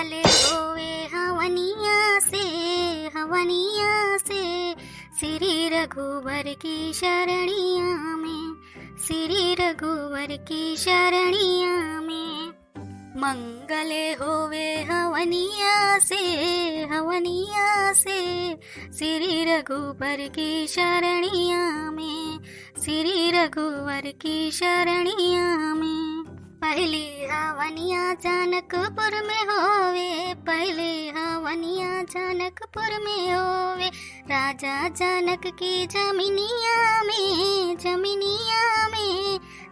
मंगल होवे हवनिया से श्री रघुवर की शरणिया में, श्री रघुवर की शरणिया में। मंगल होवे हवनिया से श्री रघुवर की शरणिया में, श्री रघुवर की शरणिया में। पहली हवनिया जनकपुर में होवे, पहली हवनिया जनकपुर में होवे। राजा जनक की जमीनिया में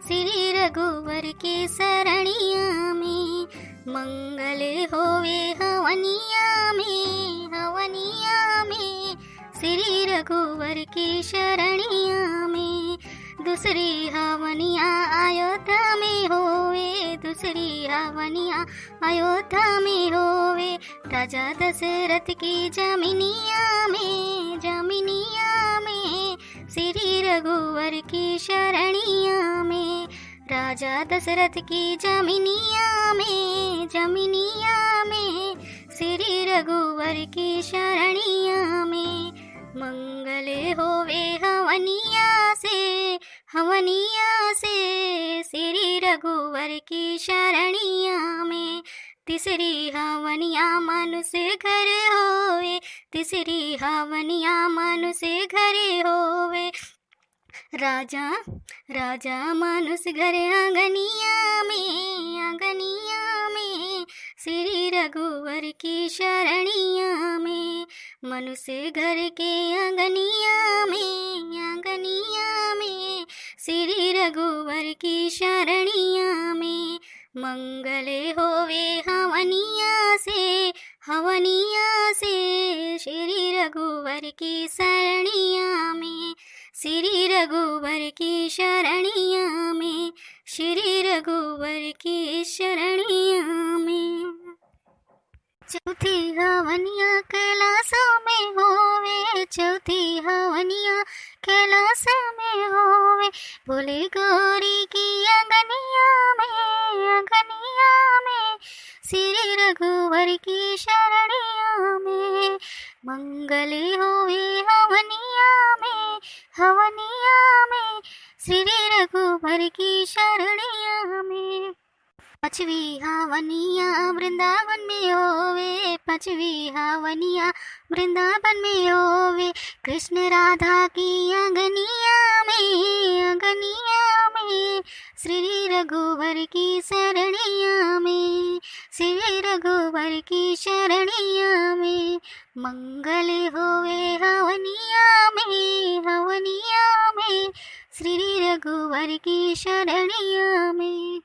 श्री रघुवर की शरणिया में। मंगल होवे हवनिया में श्री रघुवर की शरणिया में। दूसरी हवनिया अयोध्या में होवे, दूसरी हवनिया अयोध्या में होवे। राजा दशरथ की जमीनिया में श्री रघुवर की शरणिया में। राजा दशरथ की जमीनिया में श्री रघुवर की शरणिया में। मंगल होवे हवनिया से श्री रघुवर की शरणिया में। तीसरी हवनिया मनुष्य घर होवे, तीसरी हवनिया मनुष्य घर होवे। राजा मनुष्य घर आंगनिया में श्री रघुवर की शरणिया में। मनुष्य घर के आंगनिया में श्री रघुवर की शरणिया में। मंगल होवे हवनिया से श्री रघुवर की शरणिया में, श्री रघुवर की शरणिया में, श्री रघुवर की शरणिया में। चौथी हवनिया कैलाश में होवे, चौथी हवनिया कैलाश में होवे। भोले गौरी की अंगनिया में श्री रघुवर की शरणिया में। मंगल होवे हवनिया में श्री रघुवर की शरणिया में। पांचवी हवनिया वृंदावन में होवे, पांचवी हवनिया वृंदावन में होवे। कृष्ण राधा की अंगनिया में श्री रघुवर की शरणिया में, श्री रघुवर की शरणिया में। मंगल होवे हवनिया में श्री रघुवर की शरणिया में।